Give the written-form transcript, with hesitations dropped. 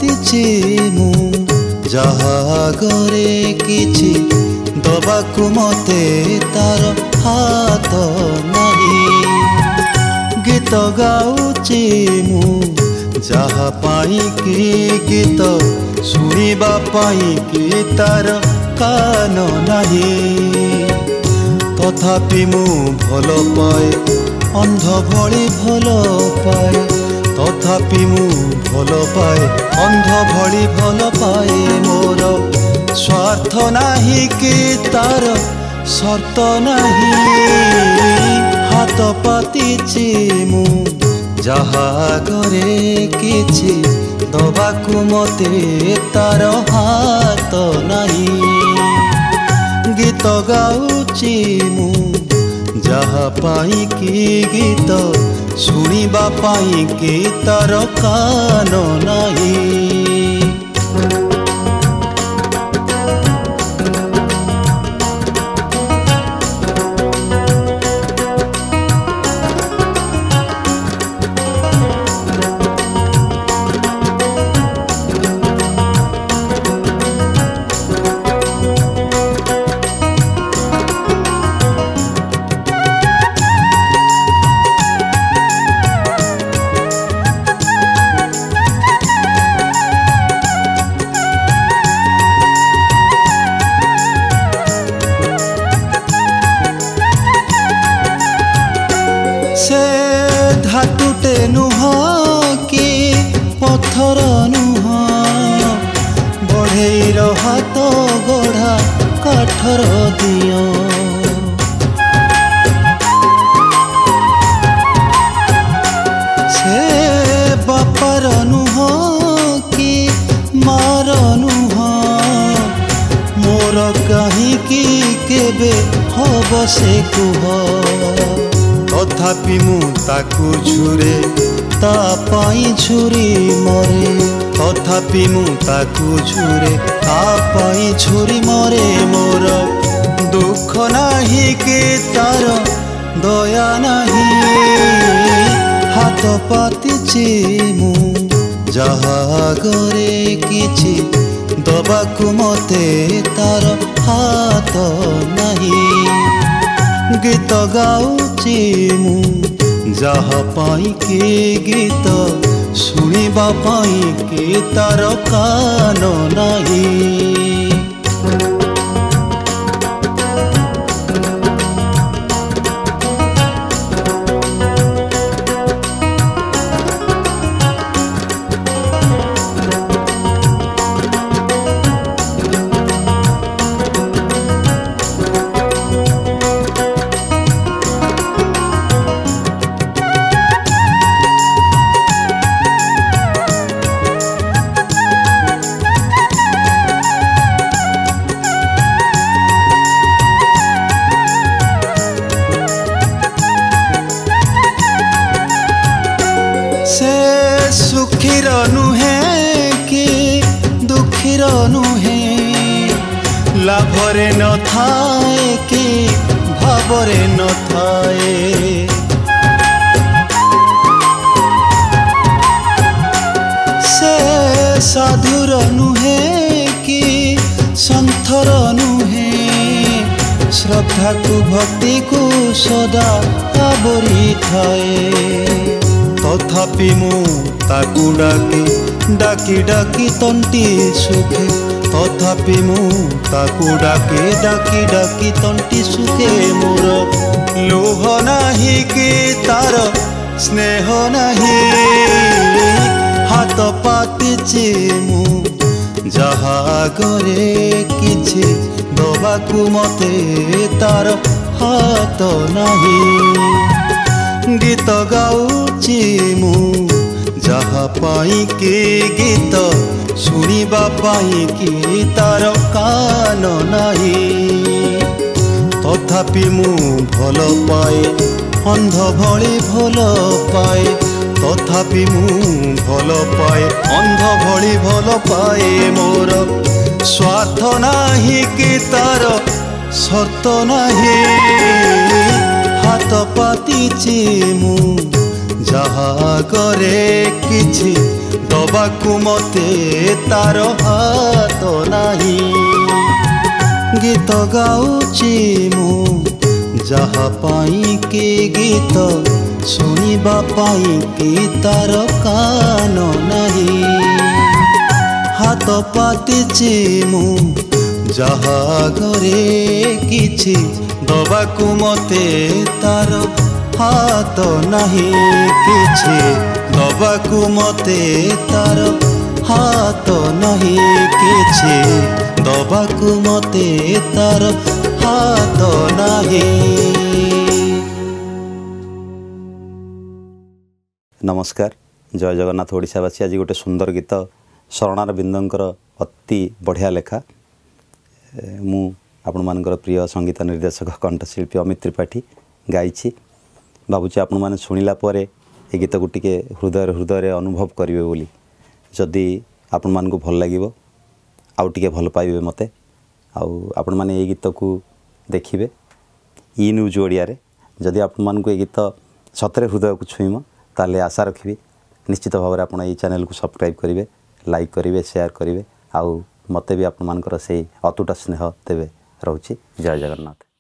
पातिछि मु जहा गरे किछि दबाकु मते तार हाथ नहीं। गीत गाउछि मु जहा पाई कि गीत सुनिबा पाई कि तार कान नहीं। तथापि मु भल पाए अंध भली भल पाए। तथापि मु भल पाए अंध भली भल पाए। मोर स्वार्थ नाही कि तार शर्त नहीं। हाथ पातिछि मु जहा गरे किछि दबाकु मते तार हाथ नहीं। गीत गाउछि मु जहा पाई कि गीत सुनिबा पाई कि तार कान नहीं। से धातुटे नुह कि पत्थर नुह बढ़ेर हाथ गढ़ा काठर दियो। से बापार नुह कि मार नुह मोर कहीं कि केबे हब से कुह। तथापि मु ताकु झुरे ता पाई झुरी मरे। तथापि मु ताकु झुरे ता पाई झुरी मरे। मोर दुख नाही कि तार दया नहीं। हाथ पातिछि मु जहा गरे किछि दबाकु मते तार हाथ नहीं। गीत गाउछि मु जहा पाई कि गीत सुनिबा पाई कि तार कान नहीं। से सुखीर नुहे कि दुखीर नुहे लाभरे न थाए कि भावरे न थाए। से साधुर नुहे कि संथर नुहे श्रद्धा को भक्ति को सदा आवरी थाए। तथापि मु ताकु डाकी डाकी डाकी तंटी सुखे। तथापि मु ताकु डाकी डाकी डाकी तंटी सुखे। मोर लोह नाही कि तार स्नेह नाही। हाथ पातिछि मु जहा गरे किछि दबाकु मते तार हाथ नहीं। गीत गाउछि मु जहा पाई कि गीत सुनिबा पाई कि तार कान नहीं। तथापि मु भल पाए अंध भली भल पाए। तथापि मु भल पाए अंध भली भल पाए। मोर स्वार्थ नाही कि तार शर्त नहीं। हाथ पातिछि मु जहा करे किछि दबाकू मते तार हाथ नाही गीत गाउची मु जहा पाई के गीत सुनिबा पाई कि तार कान नाही हाथ पातिची मु जहा घरे किछि दबाकू मते तार हाथ नाही किछि दबाकू मते तार हाथ नाही किछि दबाकू मते तार हाथ नाही। नमस्कार, जय जगन्नाथ ओडिशावासी। आज गोटे सुंदर गीत शरणार बिंदंकर अति बढ़िया लेखा मु आपण मानकर प्रिय संगीत निर्देशक कंठशिल्पी अमित त्रिपाठी गाइछि। भावुँ आपण मैंने शुणिला पर ए गीत को टिके हृदय हृदय अनुभव करेंगे बोली। जदि आपण मान को भल लगे आउ टिके भल पाइबे मते आपण मैंने ये गीत को देखिए ई न्यूज ओडिया रे। जदि आपण मान को ये गीत सतरे हृदय को छुईम ताले आशा रखी निश्चित भाव में आप चैनल को सब्सक्राइब करेंगे, लाइक करेंगे, शेयर करेंगे। आउ मते भी आपण मानकर से अतुट स्नेह देवे। रोची जय जगन्नाथ।